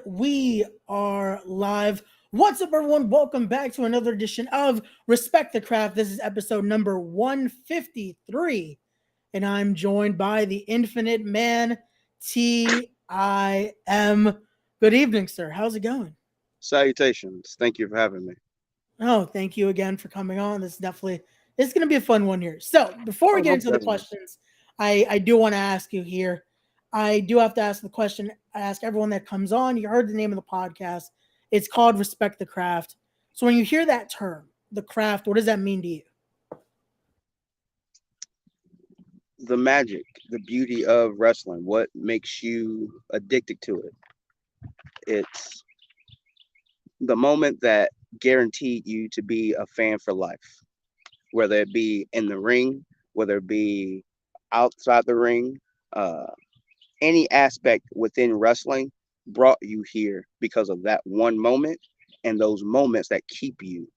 We are live. What's up, everyone? Welcome back to another edition of Respect the Craft. This is episode number 153, and I'm joined by the infinite man, T.I.M. Good evening, sir. How's it going? Salutations. Thank you for having me. Oh, thank you again for coming on. This is going to be a fun one here. So, before we Oh, get most into the definitely. questions, I do want to ask you here. I do have to ask the question. I ask everyone that comes on. You heard the name of the podcast. It's called Respect the Craft. So, when you hear that term, the craft, what does that mean to you? The magic, the beauty of wrestling, what makes you addicted to it? It's the moment that guaranteed you to be a fan for life, whether it be in the ring, whether it be outside the ring, uh, any aspect within wrestling brought you here because of that one moment and those moments that keep you.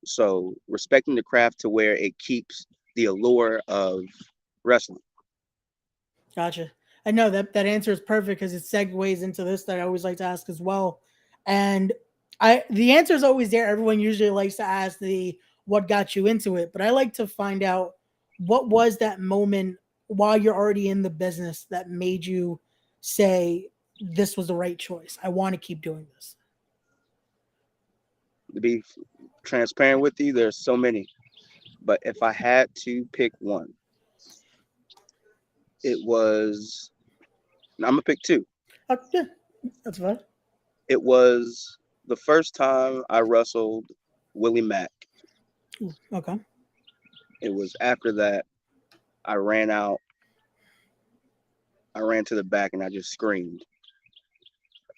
So respecting the craft to where it keeps the allure of wrestling. Gotcha. I know that answer is perfect because it segues into this that I always like to ask as well. And the answer is always there. Everyone usually likes to ask the what got you into it, but I like to find out what was that moment while you're already in the business that made you say this was the right choice. I want to keep doing this. To be transparent with you, there's so many, but if I had to pick one, it was. I'm gonna pick two. Yeah, that's fine. It was the first time I wrestled Willie Mack. Ooh, okay. It was after that I ran out. I ran to the back and I just screamed.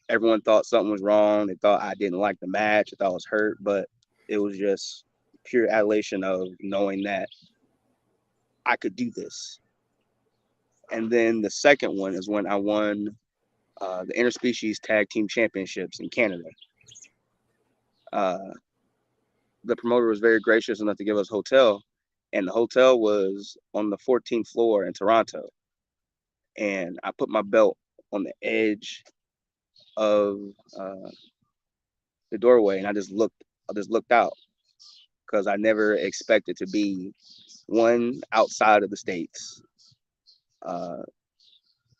Everyone thought something was wrong. They thought I didn't like the match. They thought I was hurt, but it was just pure adulation of knowing that I could do this. And then the second one is when I won the interspecies tag team championships in Canada. Uh, the promoter was very gracious enough to give us a hotel, and the hotel was on the 14th floor in Toronto. And I put my belt on the edge of uh, the doorway, and I just looked. I just looked out because I never expected to be one outside of the states, uh,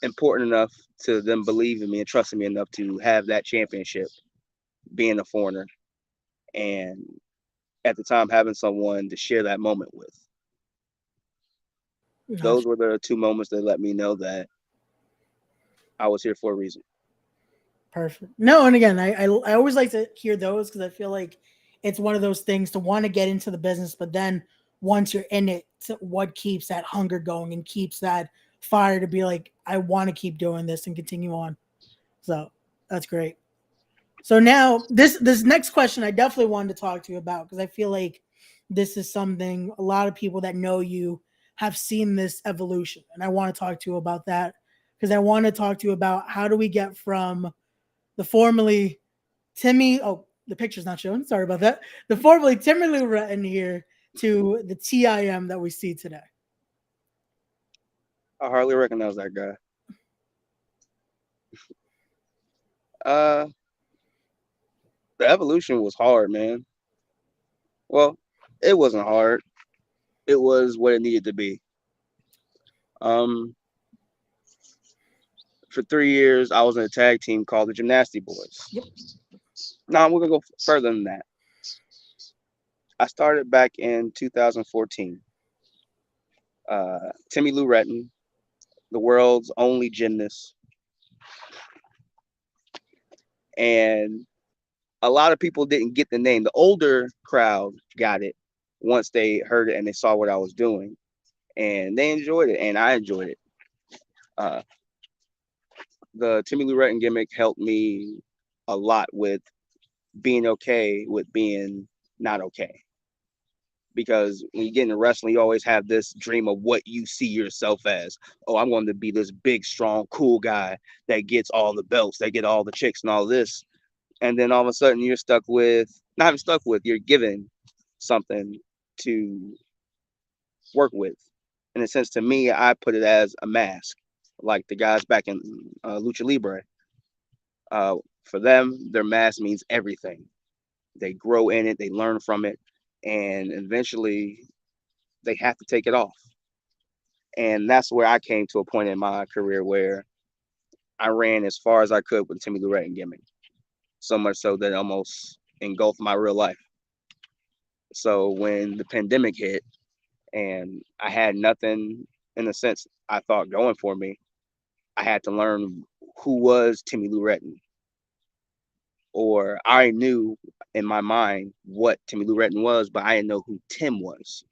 important enough to them believing me and trusting me enough to have that championship, being a foreigner, and at the time having someone to share that moment with. Those Gotcha. were the two moments that let me know that I was here for a reason. Perfect. No, and again, I always like to hear those because I feel like it's one of those things to want to get into the business, but then once you're in it, what keeps that hunger going and keeps that fire to be like, I want to keep doing this and continue on. So that's great. So now this next question I definitely wanted to talk to you about because I feel like this is something a lot of people that know you have seen this evolution, and I want to talk to you about that because I want to talk to you about how do we get from the formerly Timmy. Oh, the picture's not showing. Sorry about that. The formerly Timmy Lou Retton here to the TIM that we see today. I hardly recognize that guy. Uh, the evolution was hard, man. Well, it wasn't hard. It was what it needed to be. Um, for 3 years, I was in a tag team called the Gymnasty Boys. Yep. Now we're gonna go further than that. I started back in 2014. Timmy Lou Retton, the world's only gymnast, and a lot of people didn't get the name. The older crowd got it once they heard it and they saw what I was doing, and they enjoyed it, and I enjoyed it. Uh, the Timmy Lou Retton gimmick helped me a lot with being okay with being not okay. Because when you get into wrestling, you always have this dream of what you see yourself as. Oh, I'm going to be this big, strong, cool guy that gets all the belts, that get all the chicks and all this. And then all of a sudden you're stuck with, not even stuck with, you're given something to work with. In a sense, to me, I put it as a mask, like the guys back in Lucha Libre. For them, their mask means everything. They grow in it, they learn from it, and eventually they have to take it off. And that's where I came to a point in my career where I ran as far as I could with Timmy Lorette and gimmick. So much so that it almost engulfed my real life. So when the pandemic hit and I had nothing in a sense I thought going for me, I had to learn who was Timmy Lou Retton, or I knew in my mind what Timmy Lou Retton was, but I didn't know who Tim was.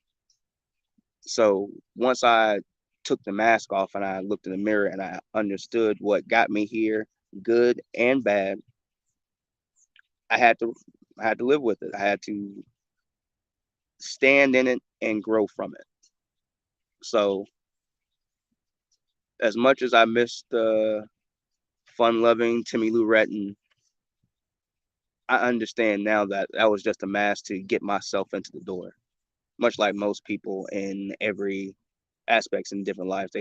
So once I took the mask off and I looked in the mirror and I understood what got me here, good and bad, I had to I had to live with it. I had to stand in it and grow from it. So as much as I missed the fun-loving Timmy Lou Retton, I understand now that that was just a mask to get myself into the door. Much like most people in every aspects in different lives,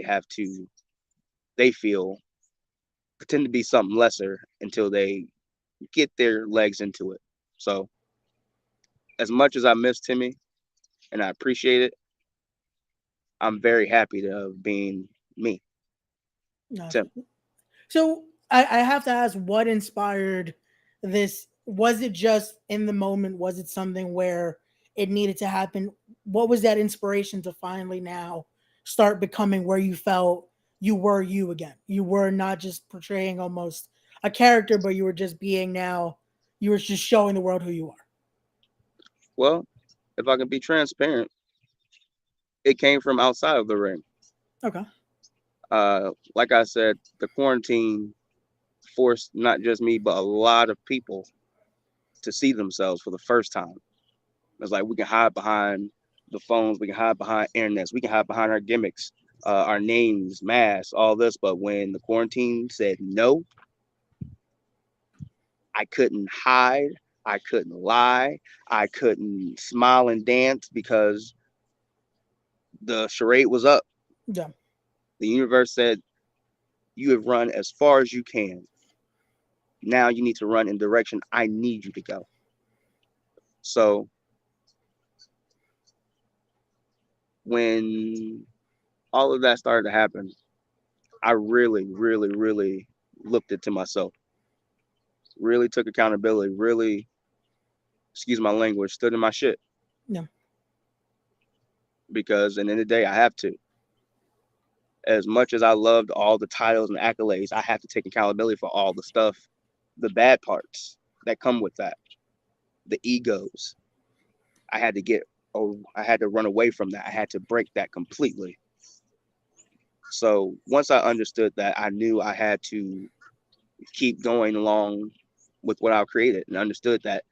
they feel pretend to be something lesser until they get their legs into it. So as much as I miss Timmy and I appreciate it, I'm very happy to have been me, No. Tim. So I have to ask, what inspired this? Was it just in the moment? Was it something where it needed to happen? What was that inspiration to finally now start becoming where you felt you were you again? You were not just portraying almost a character, but you were just being now, you were just showing the world who you are. Well, if I can be transparent, it came from outside of the ring. Okay. Like I said, the quarantine forced not just me, but a lot of people to see themselves for the first time. It's like we can hide behind the phones, we can hide behind internets, we can hide behind our gimmicks, our names, masks, all this. But when the quarantine said no, I couldn't hide, I couldn't lie, I couldn't smile and dance because the charade was up. Yeah. The universe said, you have run as far as you can. Now you need to run in the direction I need you to go. So when all of that started to happen, I really, really, really looked into myself, really took accountability, really, excuse my language, stood in my shit Yeah. because at the end of the day, I have to. As much as I loved all the titles and accolades, I have to take accountability for all the stuff, the bad parts that come with that, the egos. I had to get, oh, I had to run away from that. I had to break that completely. So once I understood that, I knew I had to keep going along with what I created and understood that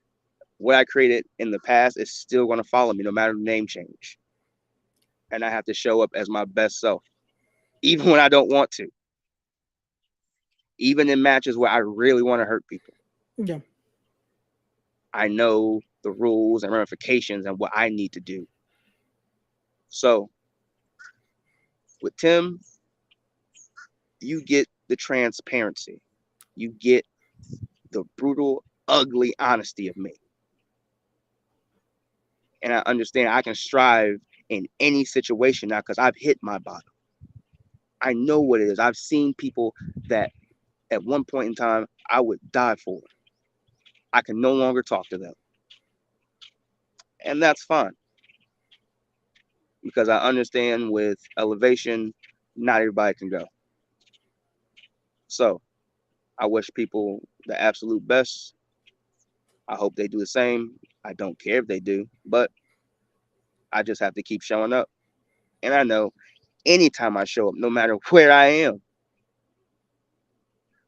what I created in the past is still going to follow me no matter the name change. And I have to show up as my best self, even when I don't want to, even in matches where I really want to hurt people. Yeah. I know the rules and ramifications and what I need to do. So with Tim, you get the transparency, you get the brutal, ugly honesty of me. And I understand I can strive in any situation now because I've hit my bottom. I know what it is. I've seen people that at one point in time I would die for. I can no longer talk to them. And that's fine because I understand with elevation, not everybody can go. So I wish people the absolute best. I hope they do the same. I don't care if they do, but I just have to keep showing up. And I know anytime I show up, no matter where I am,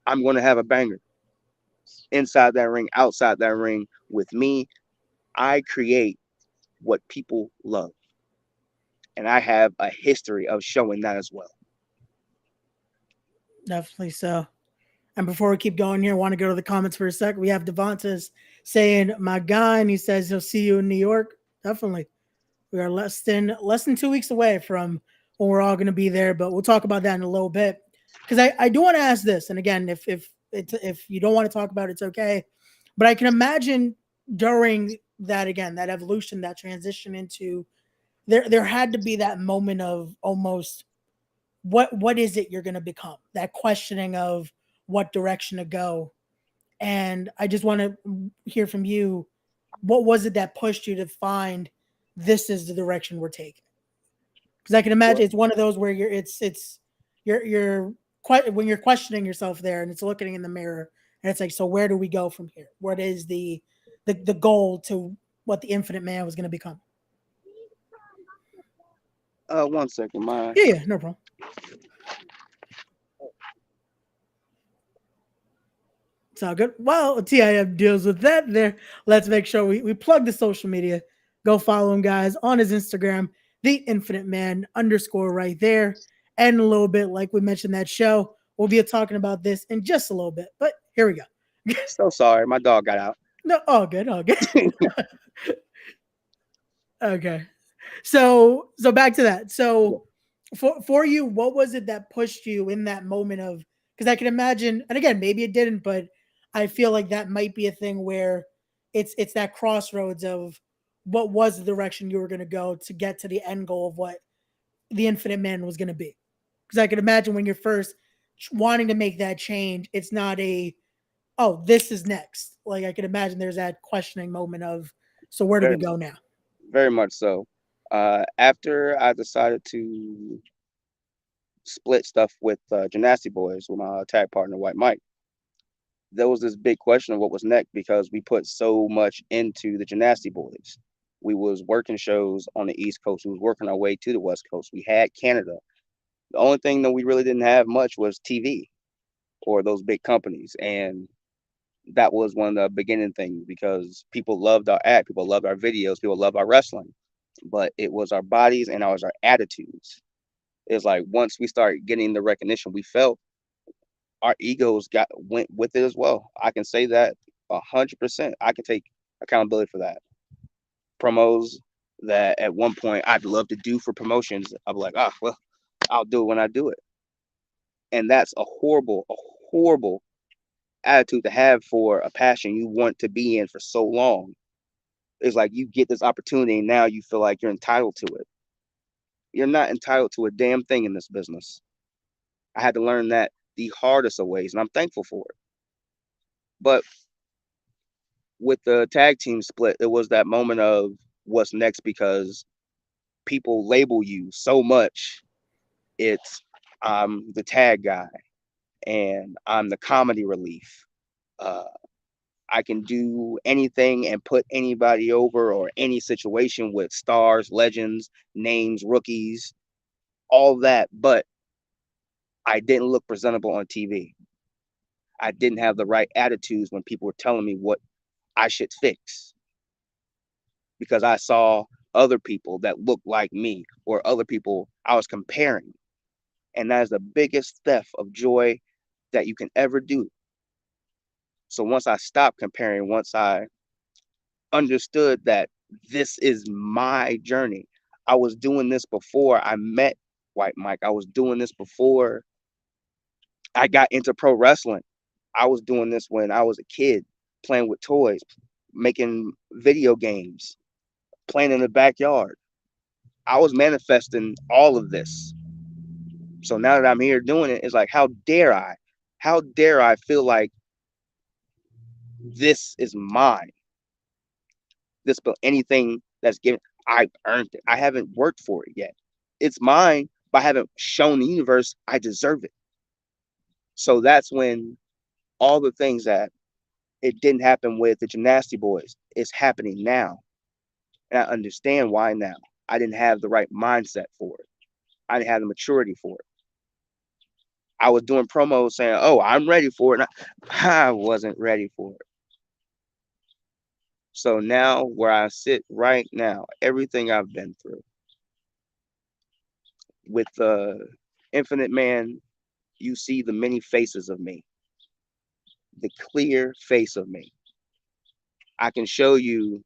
I'm going to have a banger inside that ring, outside that ring. With me, I create what people love. And I have a history of showing that as well. Definitely so. And before we keep going here, I want to go to the comments for a sec. We have Devonta's saying, "My guy," and he says he'll see you in New York. Definitely. We are less than 2 weeks away from when we're all going to be there, but we'll talk about that in a little bit. Because I do want to ask this, and again, if it's if you don't want to talk about it, it's okay. But I can imagine during that, again, that evolution, that transition into, there had to be that moment of almost, what is it you're going to become, that questioning of what direction to go. And I just want to hear from you, what was it that pushed you to find this is the direction we're taking? Because I can Well, imagine it's one of those where you're quite, when you're questioning yourself there, and it's looking in the mirror, and it's like, so where do we go from here? What is the goal to what the Infinite Man was going to become? 1 second, my Yeah, no problem. It's all good. Well, TIM deals with that there. Let's make sure we plug the social media. Go follow him, guys, on his Instagram, the Infinite Man underscore right there. And a little bit, like we mentioned that show, we'll be talking about this in just a little bit. But here we go. so sorry, my dog got out. No, all good, all good. Okay. So back to that. Yeah. So for you, what was it that pushed you in that moment of, because I can imagine, and again, maybe it didn't, but I feel like that might be a thing where it's that crossroads of what was the direction you were going to go to get to the end goal of what the Infinite Man was going to be. Because I can imagine when you're first wanting to make that change, it's not a, oh, this is next. Like I can imagine there's that questioning moment of, so where do we very go now? very much so. After I decided to split stuff with Gymnasty Boys with my tag partner White Mike, there was this big question of what was next because we put so much into the Gymnasty Boys. We was working shows on the East Coast. We was working our way to the West Coast. We had Canada. The only thing that we really didn't have much was TV or those big companies, and that was one of the beginning things because people loved our act, people loved our videos, people loved our wrestling, but it was our bodies and it was our attitudes. It's like once we started getting the recognition we felt, our egos got went with it as well. I can say that 100%. I can take accountability for that. Promos that at one point I'd love to do for promotions, I'd be like, ah, well, I'll do it when I do it. And that's a horrible attitude to have for a passion you want to be in for so long. It's like you get this opportunity and now you feel like you're entitled to it. You're not entitled to a damn thing in this business. I had to learn that the hardest of ways, and I'm thankful for it. But with the tag team split, it was that moment of what's next because people label you so much. It's I'm the tag guy and I'm the comedy relief. Uh, I can do anything and put anybody over or any situation with stars, legends, names, rookies, all that. But I didn't look presentable on TV. I didn't have the right attitudes when people were telling me what I should fix because I saw other people that looked like me or other people I was comparing. And that is the biggest theft of joy that you can ever do. So once I stopped comparing, once I understood that this is my journey, I was doing this before I met White Mike. I was doing this before I got into pro wrestling. I was doing this when I was a kid, playing with toys, making video games, playing in the backyard. I was manifesting all of this. So now that I'm here doing it, it's like, how dare I? How dare I feel like this is mine? This, but anything that's given, I earned it. I haven't worked for it yet. It's mine, but I haven't shown the universe I deserve it. So that's when all the things that it didn't happen with the Gymnasty Boys is happening now. And I understand why now. I didn't have the right mindset for it. I didn't have the maturity for it. I was doing promos saying, "Oh, I'm ready for it." And I wasn't ready for it. So now, where I sit right now, everything I've been through with the Infinite Man, you see the many faces of me, the clear face of me. I can show you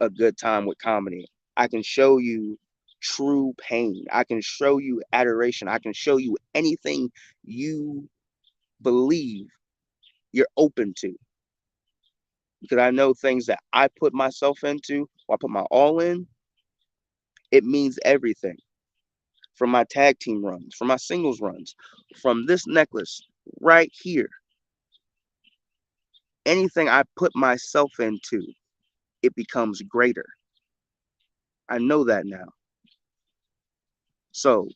a good time with comedy. I can show you true pain. I can show you adoration. I can show you anything you believe you're open to. Because I know things that I put myself into, or I put my all in, it means everything. From my tag team runs, from my singles runs, from this necklace right here. Anything I put myself into, it becomes greater. I know that now. So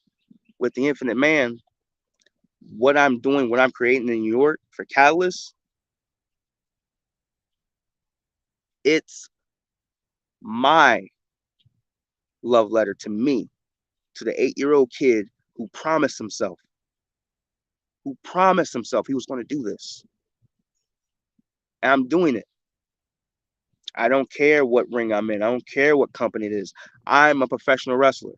with the Infinite Man, what I'm doing, what I'm creating in New York for Catalyst, it's my love letter to me, to the 8-year-old kid who promised himself he was going to do this. And I'm doing it. I don't care what ring I'm in. I don't care what company it is. I'm a professional wrestler.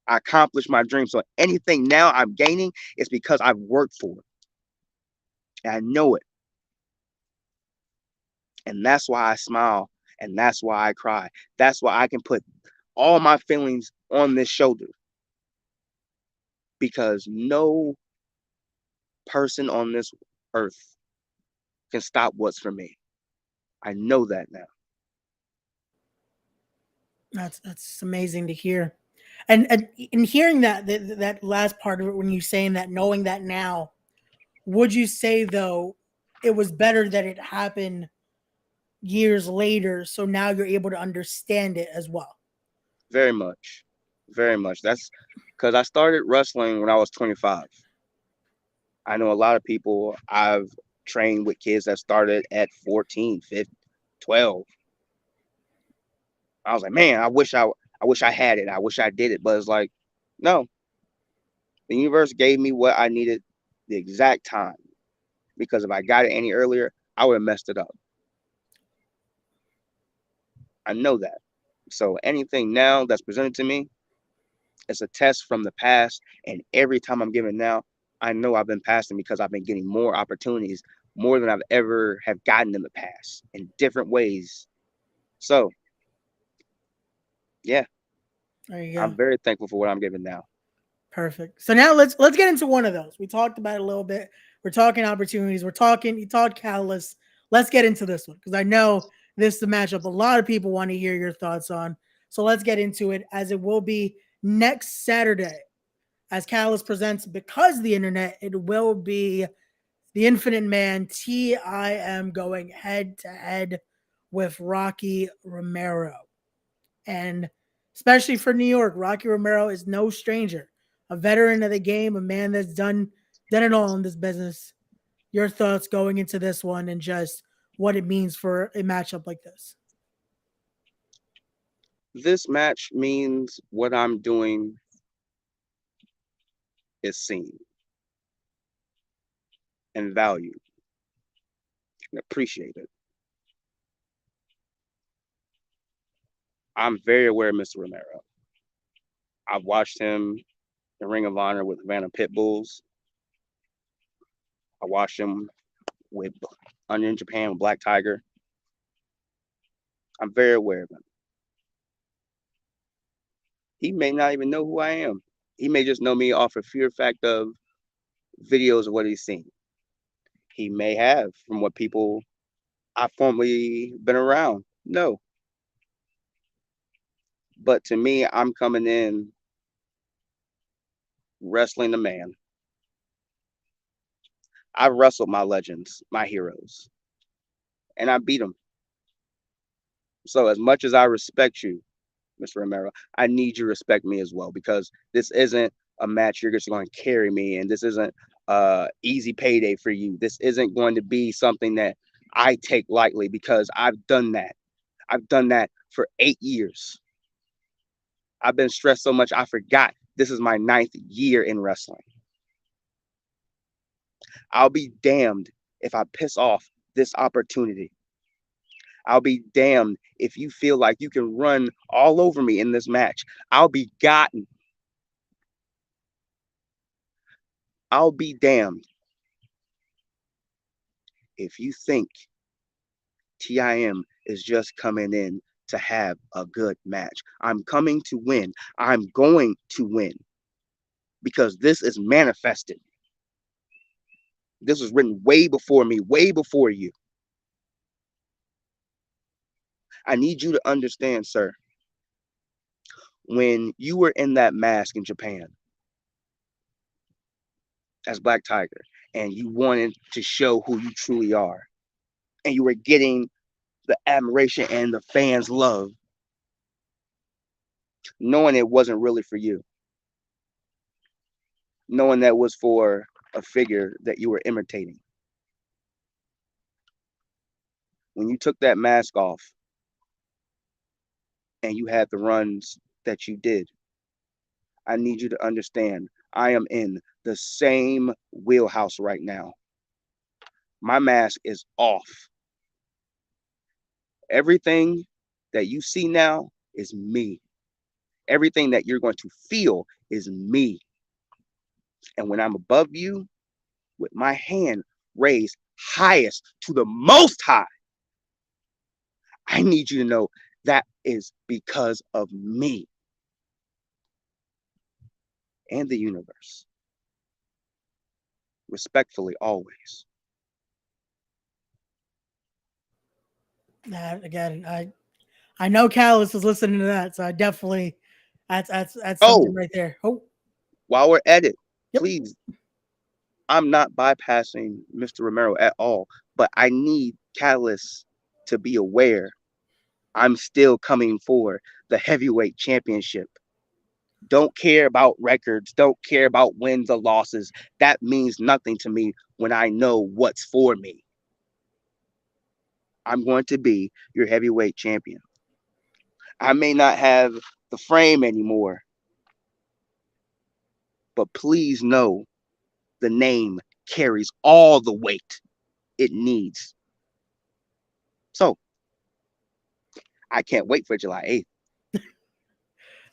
I accomplished my dream. So anything now I'm gaining is because I've worked for it. And I know it. And that's why I smile. And that's why I cry. That's why I can put all my feelings on this shoulder. Because no person on this earth can stop what's for me. I know that now. That's amazing to hear. And in hearing that last part of it, when you saying that, knowing that now, would you say though it was better that it happened years later, so now you're able to understand it as well? Very much. Very much. That's because I started wrestling when I was 25. I know a lot of people I've trained with kids that started at 14, 15, 12. I was like, man, I wish I had it. I wish I did it. But it's like, no, the universe gave me what I needed the exact time. Because if I got it any earlier, I would have messed it up. I know that. So anything now that's presented to me, it's a test from the past. And every time I'm given now, I know I've been passing because I've been getting more opportunities, more than I've ever have gotten in the past in different ways. So yeah, There you I'm go. very thankful for what I'm given now. Perfect. So now let's get into one of those. We talked about it a little bit. We're talking opportunities. We're talking. You talked Catalyst. Let's get into this one because I know this is the matchup a lot of people want to hear your thoughts on. So let's get into it as it will be next Saturday as Catalyst presents because the internet. It will be the Infinite Man T.I.M going head to head with Rocky Romero. And especially for New York, Rocky Romero is no stranger. A veteran of the game, a man that's done it all in this business. Your thoughts going into this one and just what it means for a matchup like this. This match means what I'm doing is seen and valued and appreciated. I'm very aware of Mr. Romero. I've watched him in Ring of Honor with Havana Pit Bulls. I watched him with Under in Japan with Black Tiger. I'm very aware of him. He may not even know who I am. He may just know me off a pure fact of videos of what he's seen. He may have from what people I've formerly been around. No. But to me, I'm coming in wrestling the man. I wrestled my legends, my heroes, and I beat them. So as much as I respect you, Mr. Romero, I need you to respect me as well because this isn't a match you're just going to carry me and this isn't easy payday for you. This isn't going to be something that I take lightly because I've done that. I've done that for 8 years. I've been stressed so much I forgot this is my 9th year in wrestling. I'll be damned if I piss off this opportunity. I'll be damned if you feel like you can run all over me in this match. I'll be gotten. I'll be damned if you think TIM is just coming in to have a good match. I'm coming to win. I'm going to win because this is manifested. This was written way before me, way before you. I need you to understand, sir, when you were in that mask in Japan as Black Tiger and you wanted to show who you truly are and you were getting the admiration and the fans' love, knowing it wasn't really for you, knowing that was for a figure that you were imitating. When you took that mask off and you had the runs that you did, I need you to understand I am in the same wheelhouse right now. My mask is off. Everything that you see now is me. Everything that you're going to feel is me. And when I'm above you with my hand raised highest to the most high, I need you to know that is because of me and the universe. Respectfully, always. Again, I know Callus is listening to that, so I definitely that's something Oh, right there. Oh, while we're at it, yep. please, I'm not bypassing Mr. Romero at all, but I need Catalyst to be aware I'm still coming for the heavyweight championship. Don't care about records, don't care about wins or losses. That means nothing to me when I know what's for me. I'm going to be your heavyweight champion. I may not have the frame anymore, but please know the name carries all the weight it needs. So I can't wait for July 8th.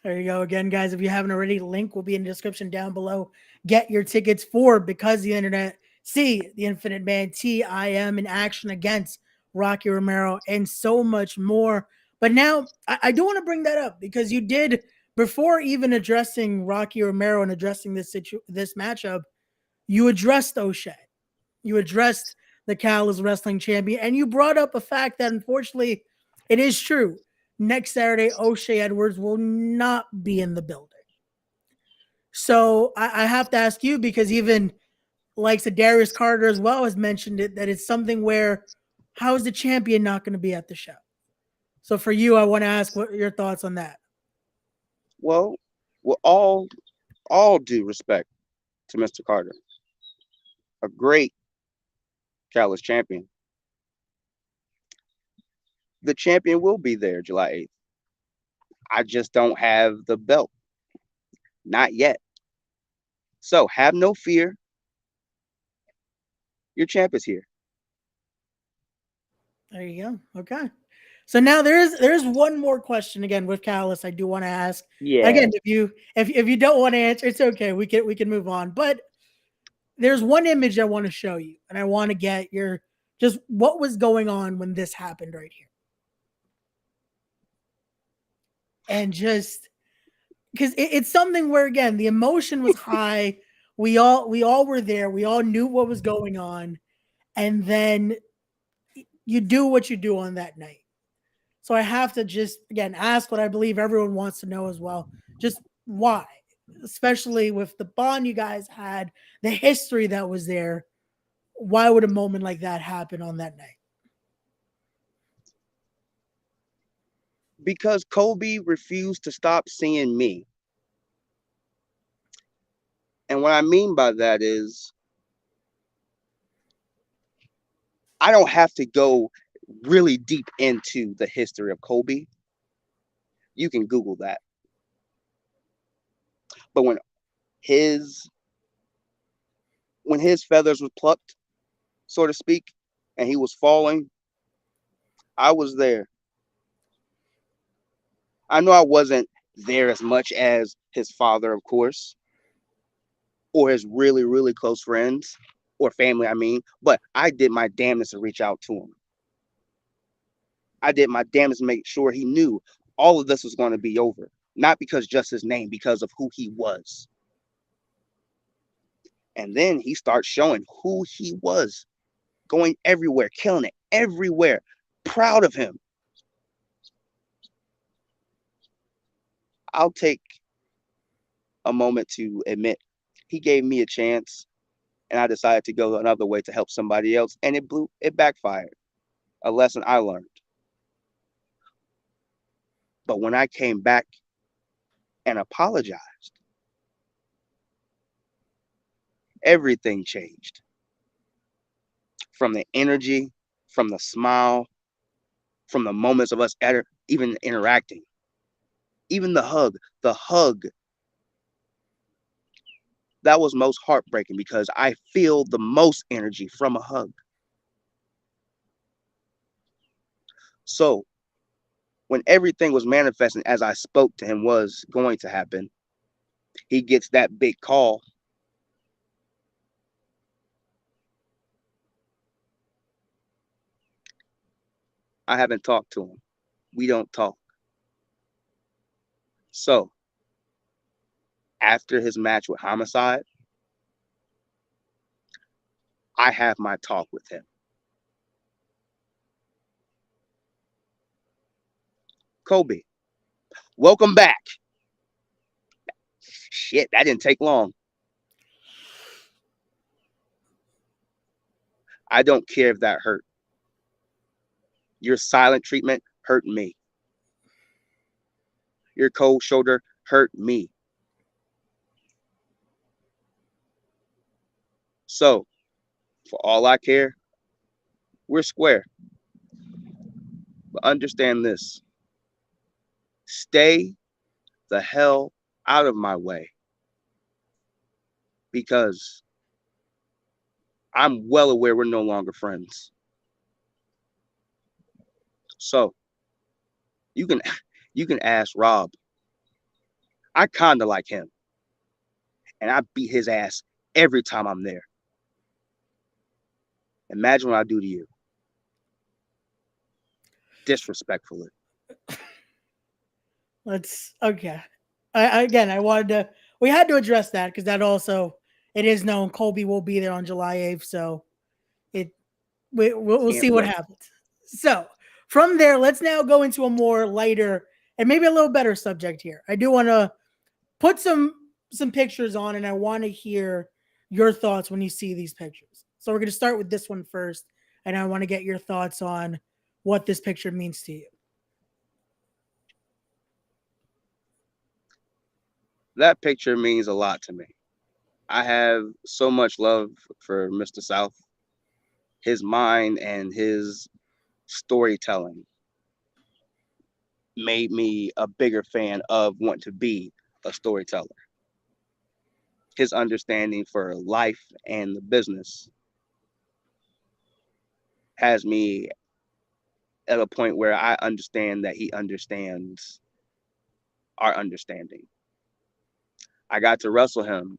There you go again, guys. If you haven't already, link will be in the description down below. Get your tickets for Because the Internet. See the Infinite Man T.I.M in action against Rocky Romero and so much more. But now I do want to bring that up because you did before even addressing Rocky Romero and addressing this matchup. You addressed O'Shea. You addressed the Cal wrestling champion, and you brought up a fact that unfortunately it is true. Next Saturday, O'Shea Edwards will not be in the building. So I have to ask you because even like Darius Carter as well has mentioned it that it's something where how is the champion not going to be at the show? So for you, I want to ask what your thoughts on that. Well, with all due respect to Mr. Carter, a great Callis champion. The champion will be there July 8th. I just don't have the belt. Not yet. So have no fear. Your champ is here. There you go. Okay. So now there's one more question again with Callus I do want to ask. Yeah. Again, if you don't want to answer, it's okay. We can move on. But there's one image I want to show you, and I want to get your just what was going on when this happened right here. And just because it's something where again the emotion was high. We all were there. We all knew what was going on. And then you do what you do on that night. So I have to just again ask what I believe everyone wants to know as well. Just why? Especially with the bond you guys had, the history that was there. Why would a moment like that happen on that night? Because Kobe refused to stop seeing me. And what I mean by that is I don't have to go really deep into the history of Kobe. You can Google that. But his when his feathers were plucked, so to speak, and he was falling, I was there. I know I wasn't there as much as his father, of course, or his really, really close friends or family, I mean, but I did my damnedest to reach out to him. I did my damnedest to make sure he knew all of this was going to be over. Not because just his name, because of who he was. And then he starts showing who he was, going everywhere, killing it everywhere. Proud of him. I'll take a moment to admit he gave me a chance and I decided to go another way to help somebody else and it backfired. A lesson I learned. But when I came back and apologized, everything changed. From the energy, from the smile, from the moments of us even interacting, even the hug that was most heartbreaking because I feel the most energy from a hug. So when everything was manifesting as I spoke to him was going to happen, he gets that big call. I haven't talked to him. We don't talk. So after his match with Homicide, I have my talk with him. Kobe, welcome back. Shit, that didn't take long. I don't care if that hurt. Your silent treatment hurt me. Your cold shoulder hurt me. So, for all I care, we're square. But understand this, stay the hell out of my way because I'm well aware we're no longer friends. So, you can you can ask Rob. I kind of like him, and I beat his ass every time I'm there. Imagine what I do to you. Disrespectfully. Let's okay. Again, I wanted to. We had to address that because that also it is known Colby will be there on July 8th, so it we'll Can't see what wait. happens. So from there, let's now go into a more lighter and maybe a little better subject here. I do want to put some pictures on, and I want to hear your thoughts when you see these pictures. So we're going to start with this one first, and I want to get your thoughts on what this picture means to you. That picture means a lot to me. I have so much love for Mr. South. His mind and his storytelling made me a bigger fan of want to be a storyteller. His understanding for life and the business has me at a point where I understand that he understands our understanding. I got to wrestle him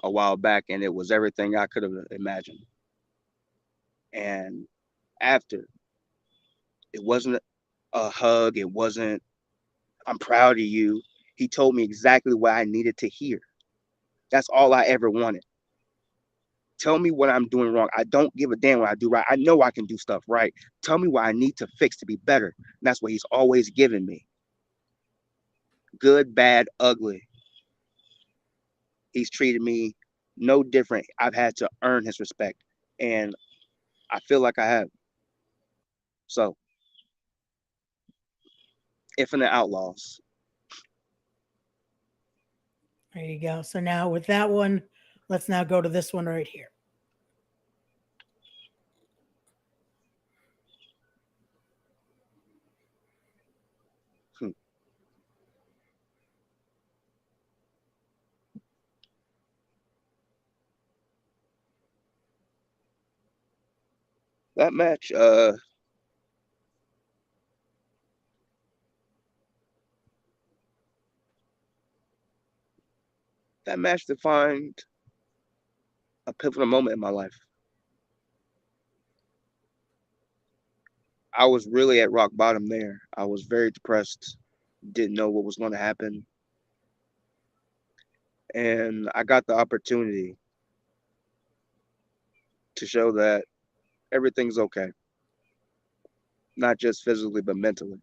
a while back and it was everything I could have imagined. And after, it wasn't a hug, it wasn't, I'm proud of you. He told me exactly what I needed to hear. That's all I ever wanted. Tell me what I'm doing wrong. I don't give a damn what I do right. I know I can do stuff right. Tell me what I need to fix to be better. And that's what he's always given me. Good, bad, ugly. He's treated me no different. I've had to earn his respect. And I feel like I have. So, Infinite Outlaws. There you go. So now with that one, let's now go to this one right here. Hmm. That match, that match defined a pivotal moment in my life. I was really at rock bottom there. I was very depressed, didn't know what was going to happen. And I got the opportunity to show that everything's okay, not just physically, but mentally.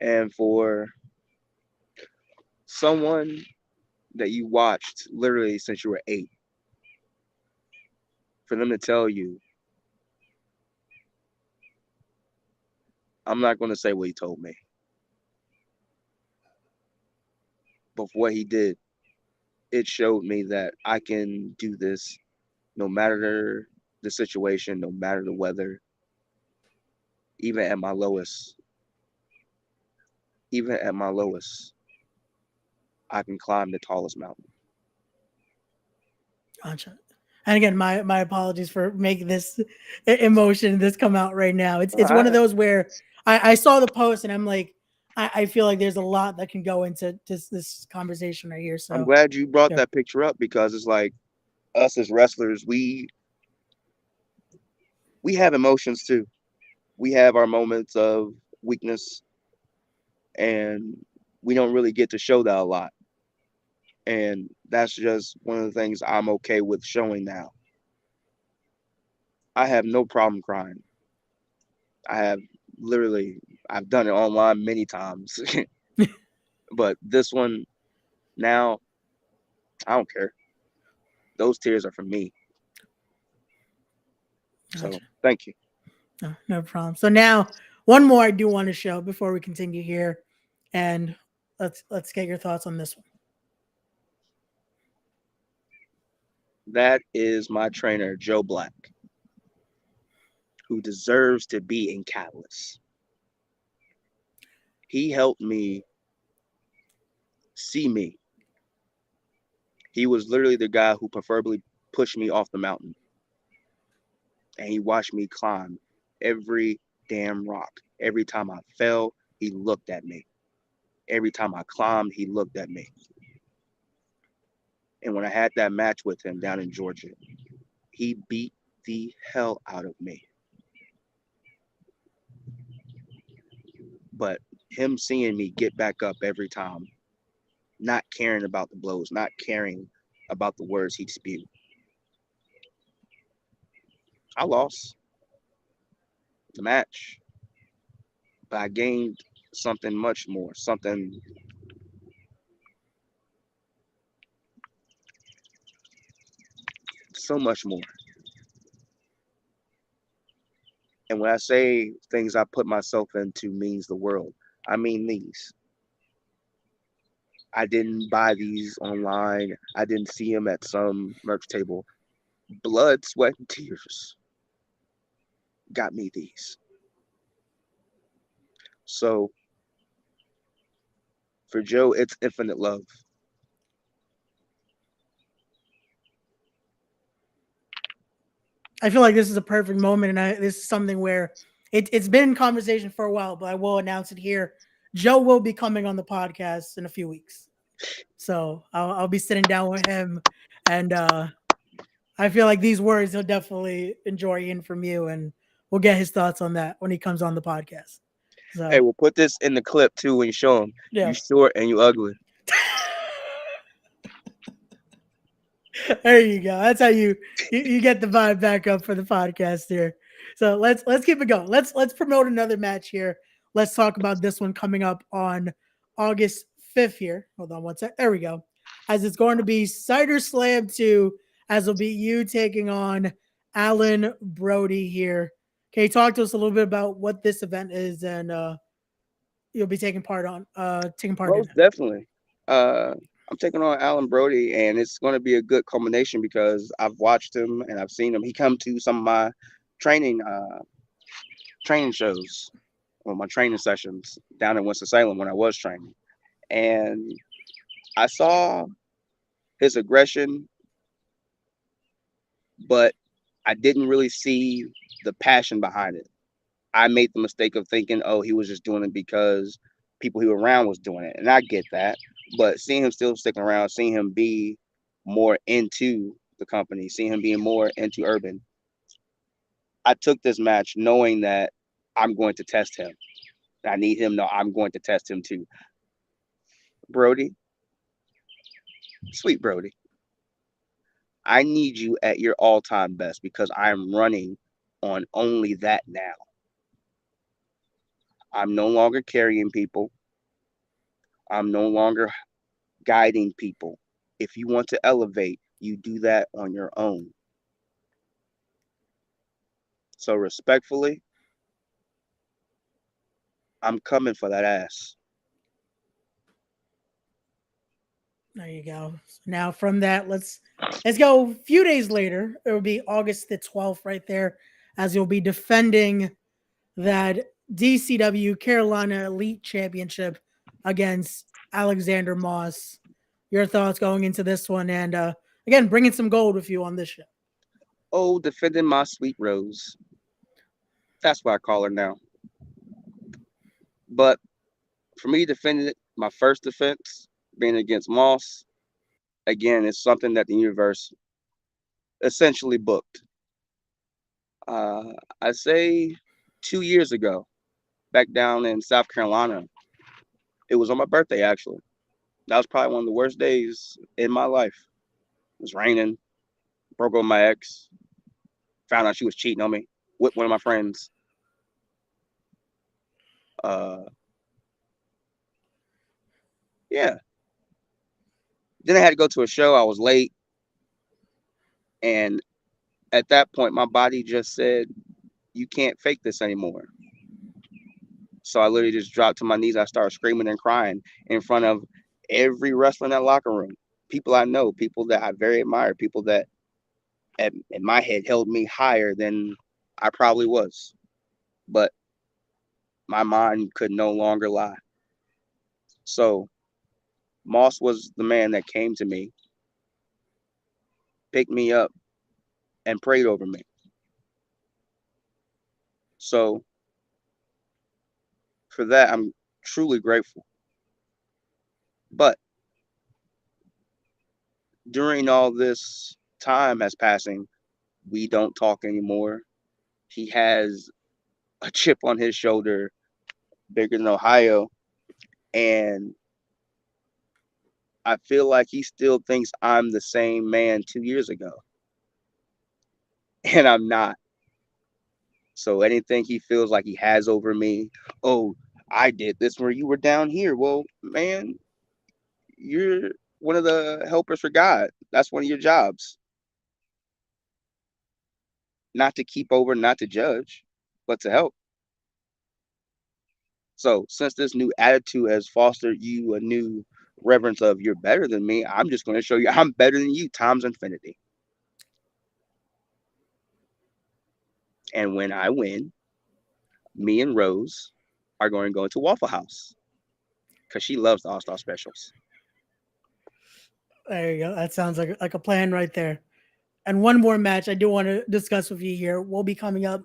And for someone that you watched literally since you were 8, for them to tell you, I'm not going to say what he told me, but for what he did, it showed me that I can do this no matter the situation, no matter the weather, even at my lowest. Even at my lowest, I can climb the tallest mountain. Gotcha. And again, my apologies for making this emotion this come out right now. It's one of I, those where I saw the post and I'm like, I feel like there's a lot that can go into this conversation right here. I'm So glad you brought yeah, that picture up because it's like us as wrestlers, we have emotions too. We have our moments of weakness, and we don't really get to show that a lot. And that's just one of the things I'm okay with showing now. I have no problem crying. I have literally, I've done it online many times, but this one now, I don't care. Those tears are for me. So gotcha. thank you. No, no problem. So now one more I do want to show before we continue here, and let's get your thoughts on this one. That is my trainer, Joe Black, who deserves to be in Catalyst. He helped me see me. He was literally the guy who preferably pushed me off the mountain, and he watched me climb every damn rock. Every time I fell, he looked at me. Every time I climbed, he looked at me. And when I had that match with him down in Georgia, he beat the hell out of me. But him seeing me get back up every time, not caring about the blows, not caring about the words he'd spew, I lost the match, but I gained something much more, something so much more. And when I say things I put myself into means the world, I mean these. I didn't buy these online. I didn't see them at some merch table. Blood, sweat, and tears got me these. So for Joe, it's infinite love. I feel like this is a perfect moment, and this is something where it's been in conversation for a while, but I will announce it here. Joe will be coming on the podcast in a few weeks, so I'll be sitting down with him, and I feel like these words he'll definitely enjoy hearing from you, and we'll get his thoughts on that when he comes on the podcast. Hey, So we'll put this in the clip too when you show him. You yeah. short and you ugly. There you go. That's how you get the vibe back up for the podcast here. So let's keep it going. Let's promote another match here. Let's talk about this one coming up on August 5th here. Hold on one sec. There we go. As it's going to be Cider Slam 2, as it'll be you taking on Alan Brody here. Can you talk to us a little bit about what this event is and you'll be taking part in Most it? definitely. I'm taking on Alan Brody, and it's going to be a good culmination because I've watched him and I've seen him. He come to some of my training training shows or my training sessions down in Winston-Salem when I was training, and I saw his aggression, but I didn't really see the passion behind it. I made the mistake of thinking, oh, he was just doing it because people he was around was doing it, and I get that. But seeing him still sticking around, seeing him be more into the company, seeing him being more into urban, I took this match knowing that I'm going to test him. I need him to know I'm going to test him too. Brody, Sweet Brody, I need you at your all-time best because I'm running on only that now. I'm no longer carrying people. I'm no longer guiding people. If you want to elevate, you do that on your own. So respectfully, I'm coming for that ass. There you go. So now from that, let's go a few days later. It will be August the 12th right there, as you'll be defending that DCW Carolina Elite Championship against Alexander Moss. Your thoughts going into this one, and again, bringing some gold with you on this show. Oh, defending my sweet Rose. That's what I call her now. But for me, defending it, my first defense, being against Moss, again, it's something that the universe essentially booked. Uh, I say 2 years ago, back down in South Carolina, it was on my birthday, actually. That was probably one of the worst days in my life. It was raining, broke up with my ex, found out she was cheating on me with one of my friends. Uh, yeah. Then I had to go to a show. I was late. And at that point, my body just said, you can't fake this anymore. So I literally just dropped to my knees. I started screaming and crying in front of every wrestler in that locker room. People I know, people that I very admire, people that in my head held me higher than I probably was. But my mind could no longer lie. So Moss was the man that came to me, picked me up, and prayed over me. So for that, I'm truly grateful. But during all this time as passing, we don't talk anymore. He has a chip on his shoulder bigger than Ohio. And I feel like he still thinks I'm the same man 2 years ago. And I'm not. So anything he feels like he has over me, oh, I did this where you were down here. Well, man, you're one of the helpers for God. That's one of your jobs. Not to keep over, not to judge, but to help. So since this new attitude has fostered you a new reverence of you're better than me, I'm just going to show you I'm better than you times infinity. And when I win, me and Rose are going to go into Waffle House because she loves the All-Star specials. There you go. That sounds like a plan right there. And one more match I do want to discuss with you here will be coming up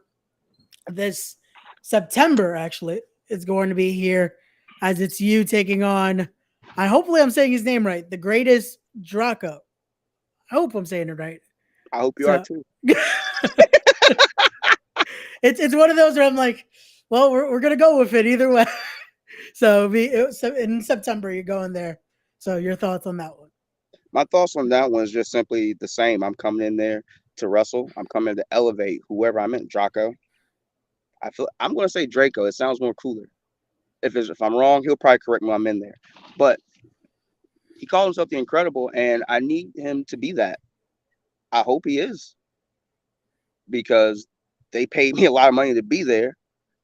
this September. Actually, it's going to be here as it's you taking on. I hopefully I'm saying his name right. The greatest Draco. I hope I'm saying it right. I hope you are So too. it's one of those where I'm like, well, we're gonna go with it either way. So in September you're going there. So your thoughts on that one? My thoughts on that one is just simply the same. I'm coming in there to wrestle. I'm coming to elevate whoever I'm in. Draco. I'm going to say Draco. It sounds more cooler. If I'm wrong, he'll probably correct me when I'm in there. But he called himself the Incredible, and I need him to be that. I hope he is because they paid me a lot of money to be there,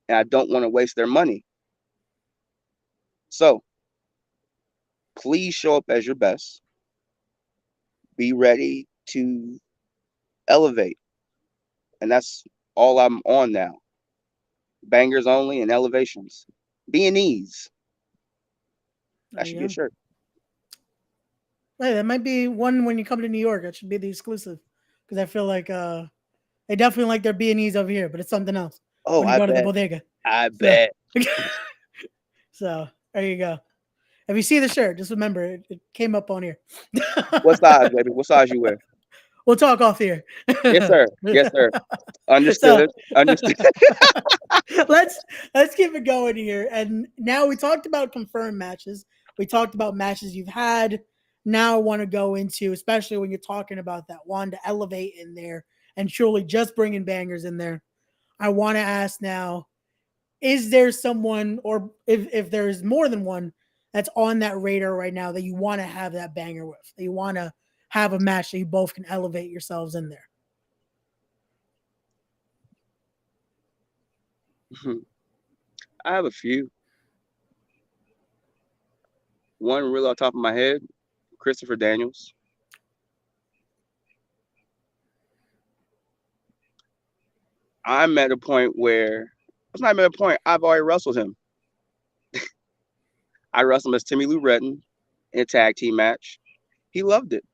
and I don't want to waste their money. So please show up as your best. Be ready to elevate. And that's all I'm on now. Bangers only and elevations. B&Es. That should be a shirt. Hey, that might be one when you come to New York. It should be the exclusive because I feel like they definitely like their B&Es over here, but it's something else. Oh, when you I go bet. to the bodega. I bet. So there you go. If you see the shirt, just remember it came up on here. What size, baby? What size you wear? We'll talk off here. Yes, sir. Yes, sir. Understood. Understood. let's keep it going here. And now we talked about confirmed matches. We talked about matches you've had. now I want to go into, especially when you're talking about that one to elevate in there and truly just bringing bangers in there. I want to ask now, is there someone, or if there's more than one, that's on that radar right now that you want to have that banger with, that you want to have a match that you both can elevate yourselves in there? I have a few. One real off the top of my head, Christopher Daniels. I'm at a point where it's not even a point. I've already wrestled him. I wrestled him as Timmy Lou Retton in a tag team match. He loved it.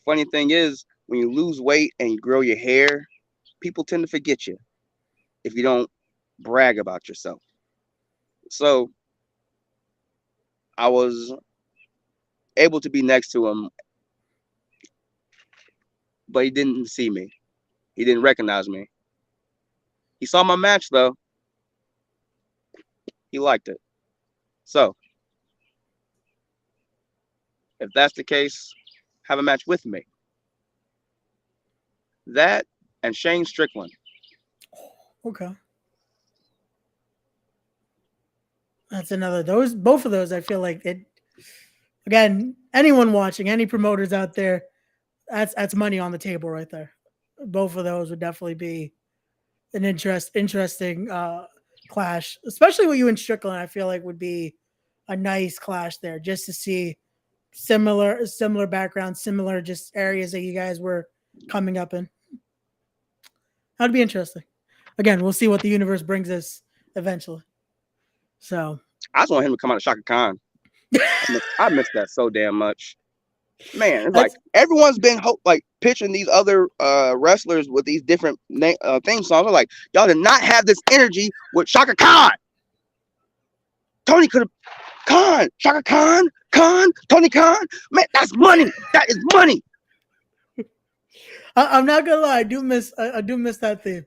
Funny thing is, when you lose weight and you grow your hair, people tend to forget you if you don't brag about yourself. So I was able to be next to him, but he didn't see me. He didn't recognize me. He saw my match though. He liked it. So if that's the case, have a match with me. That and Shane Strickland. Okay. That's another, those, both of those, I feel like it, again, anyone watching, any promoters out there, that's money on the table right there. Both of those would definitely be an interesting clash, especially with you and Strickland. I feel like would be a nice clash there, just to see similar backgrounds, similar just areas that you guys were coming up in. That'd be interesting. Again, we'll see what the universe brings us eventually. So I just want him to come out of Shaka Khan. I miss that so damn much. Man, it's like that's everyone's been like pitching these other wrestlers with these different theme songs. I'm like, y'all did not have this energy with Shaka Khan. Tony could have Shaka Khan, Tony Khan. Man, that's money. That is money. I'm not gonna lie, I do miss that theme.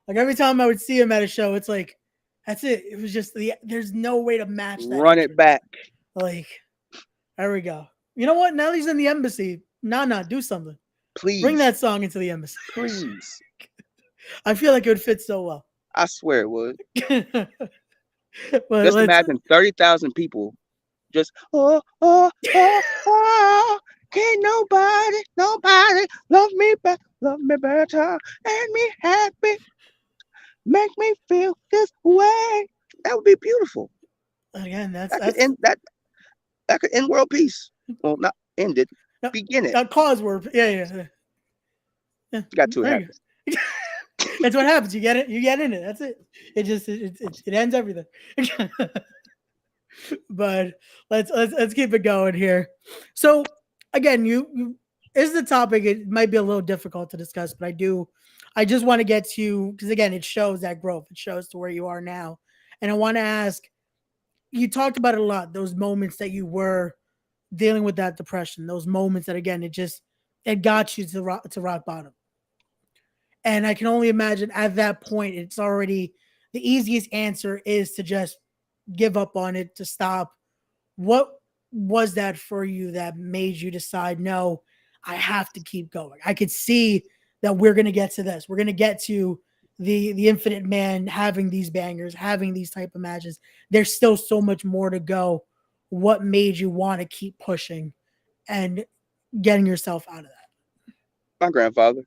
Like every time I would see him at a show, it's like that's it. It was just there's no way to match that Run it entrance. back, Like there we go. You know what? Now he's in the embassy. Nah, do something. Bring please, that song into the embassy. please. I feel like it would fit so well. I swear it would. But Just let's. imagine 30,000 people just can't nobody love me better, and me happy, make me feel this way. That would be beautiful. Again, That could end that. That could end world peace. Well, not end it, no, begin it. cause word. Yeah. You got two There you habits. go. That's what happens. You get it. You get in it. That's it. It ends everything. But let's keep it going here. So again, you is the topic. It might be a little difficult to discuss, but I just want to get to, because again, it shows that growth. It shows to where you are now, and I want to ask. You talked about it a lot. Those moments that you were dealing with that depression. Those moments that again, it got you to rock bottom. And I can only imagine at that point, it's already the easiest answer is to just give up on it, to stop. What was that for you that made you decide, no, I have to keep going? I could see that we're going to get to this. We're going to get to the Infinite Man having these bangers, having these type of matches. There's still so much more to go. What made you want to keep pushing and getting yourself out of that? My grandfather,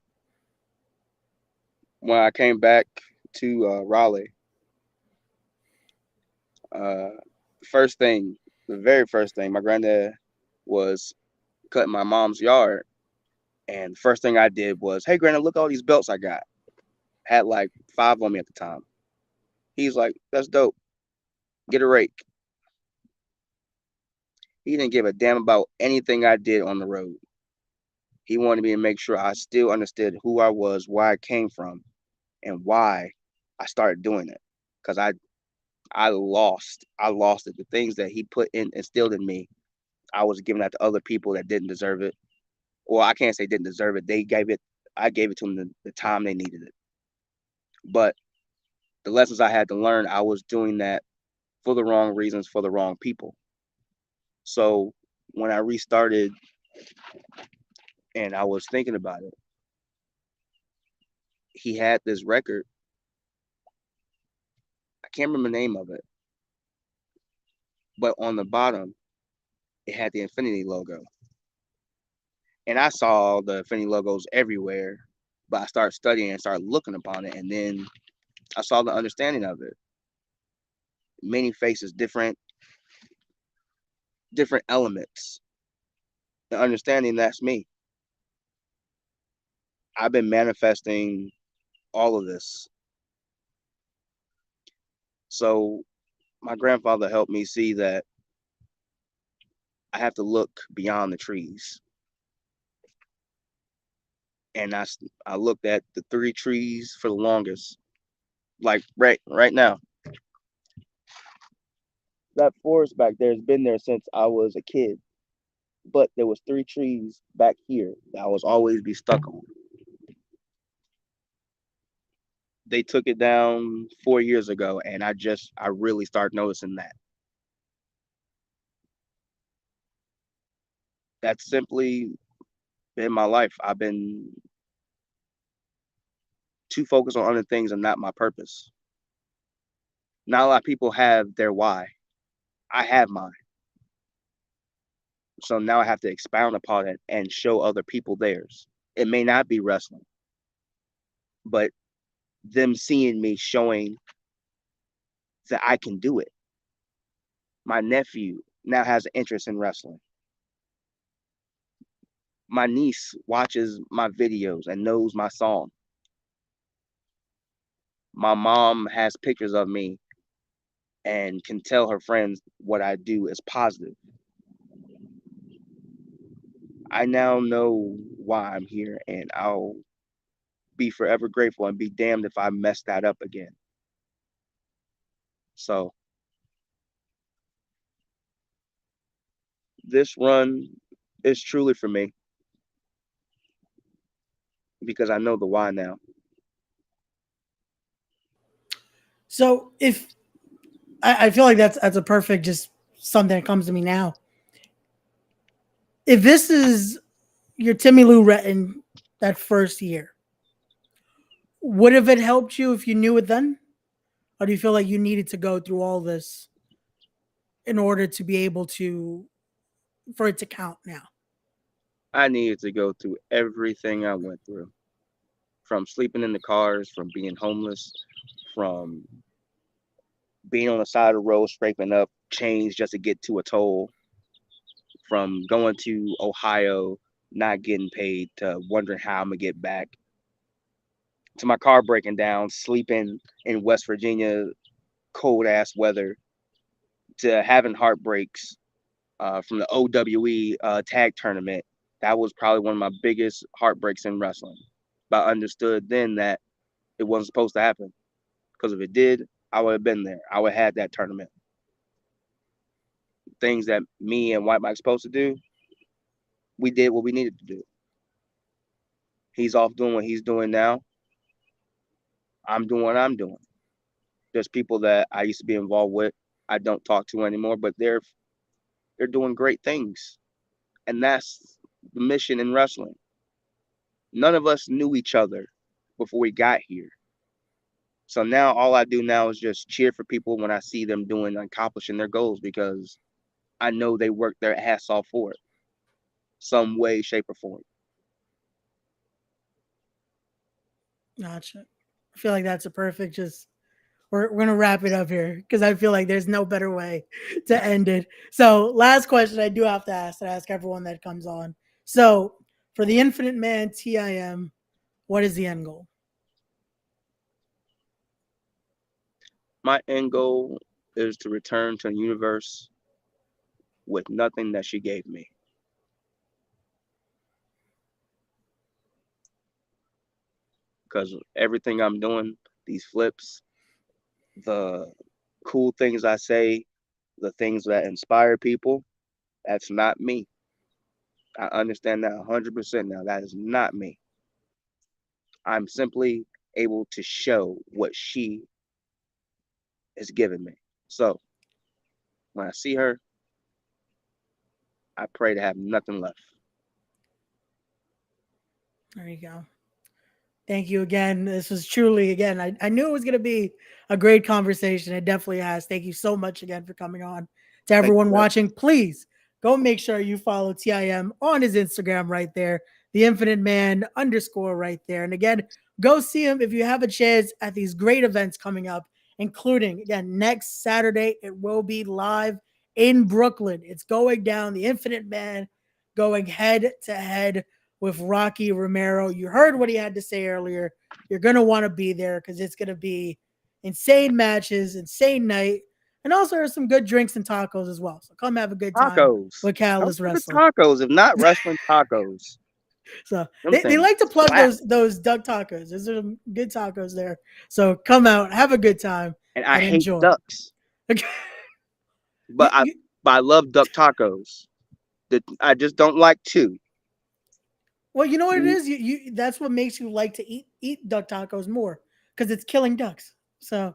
when I came back to Raleigh, uh, first thing, the very first thing, my granddad was cutting my mom's yard. And first thing I did was, hey, granddad, look at all these belts I got. Had like 5 on me at the time. He's like, that's dope. Get a rake. He didn't give a damn about anything I did on the road. He wanted me to make sure I still understood who I was, where I came from, and why I started doing it. Because I lost it. The things that he put in, instilled in me, I was giving that to other people that didn't deserve it. Or I can't say didn't deserve it. I gave it to them the time they needed it. But the lessons I had to learn, I was doing that for the wrong reasons, for the wrong people. So when I restarted and I was thinking about it, he had this record. I can't remember the name of it, but on the bottom it had the Infinity logo. And I saw the Infinity logos everywhere, but I started studying and started looking upon it, and then I saw the understanding of it. Many faces, different elements. The understanding that's me. I've been manifesting all of this. So my grandfather helped me see that I have to look beyond the trees. And I looked at the three trees for the longest. Like right now. That forest back there has been there since I was a kid. But there was three trees back here that I was always be stuck on. They took it down 4 years ago, and I really started noticing that. That's simply been my life. I've been too focused on other things and not my purpose. Not a lot of people have their why. I have mine. So now I have to expound upon it and show other people theirs. It may not be wrestling, but them seeing me showing that I can do it. My nephew now has an interest in wrestling. My niece watches my videos and knows my song. My mom has pictures of me and can tell her friends what I do is positive. I now know why I'm here, and I'll be forever grateful and be damned if I mess that up again. So this run is truly for me because I know the why now. So if I feel like that's a perfect just something that comes to me now. If this is your Timmy Lou Retton that first year, would have it helped you if you knew it then? Or do you feel like you needed to go through all this in order to be able to for it to count now? I needed to go through everything I went through, from sleeping in the cars, from being homeless, from being on the side of the road scraping up change just to get to a toll, from going to Ohio not getting paid to wondering how I'm gonna get back, to my car breaking down, sleeping in West Virginia cold ass weather, to having heartbreaks from the OWE tag tournament. That was probably one of my biggest heartbreaks in wrestling. But I understood then that it wasn't supposed to happen, because if it did, I would have been there. I would have had that tournament. Things that me and White Mike's supposed to do, we did what we needed to do. He's off doing what he's doing now. I'm doing what I'm doing. There's people that I used to be involved with I don't talk to anymore, but they're doing great things. And that's the mission in wrestling. None of us knew each other before we got here. So now all I do now is just cheer for people when I see them doing accomplishing their goals, because I know they worked their ass off for it, some way, shape, or form. Gotcha. I feel like that's a perfect just we're gonna wrap it up here because I feel like there's no better way to end it. So last question I do have to ask, that I ask everyone that comes on. So for the Infinite Man TIM, what is the end goal? My end goal is to return to the universe with nothing that she gave me, because everything I'm doing, these flips, the cool things I say, the things that inspire people, that's not me. I understand that 100% now. That is not me. I'm simply able to show what she has given me. So when I see her, I pray to have nothing left. There you go. Thank you again. This was truly, again, I knew it was going to be a great conversation. It definitely has. Thank you so much again for coming on. To Thank you, everyone brother. watching, please go make sure you follow TIM on his Instagram right there, the Infinite Man _ right there. And again, go see him if you have a chance at these great events coming up, including, again, next Saturday, it will be live in Brooklyn. It's going down, the Infinite Man going head to head with Rocky Romero. You heard what he had to say earlier. You're going to want to be there because it's going to be insane matches, insane night, and also there's some good drinks and tacos as well. So come have a good time Tacos. with How Catalyst about the Wrestling. tacos? If not wrestling tacos, So them they things like to plug slap. those Duck tacos. There's some good tacos there. So come out, have a good time, And I and hate enjoy. ducks, you, but I you, but I love duck tacos. I just don't like two. well, you know what it is. You that's what makes you like to eat duck tacos more because it's killing ducks. So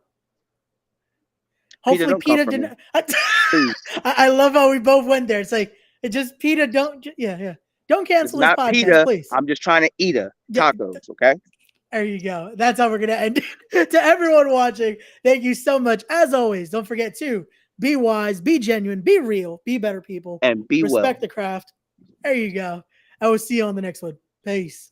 Peter, hopefully don't come PETA for me, didn't. please. I love how we both went there. It's like it just PETA don't. Yeah. Don't It's cancel this not podcast, Peter. please. I'm just trying to eat a Yeah, tacos. Okay. there you go. That's how we're gonna end. To everyone watching, thank you so much. As always, don't forget to be wise, be genuine, be real, be better people, And be well. respect the craft. There you go. I will see you on the next one. Peace.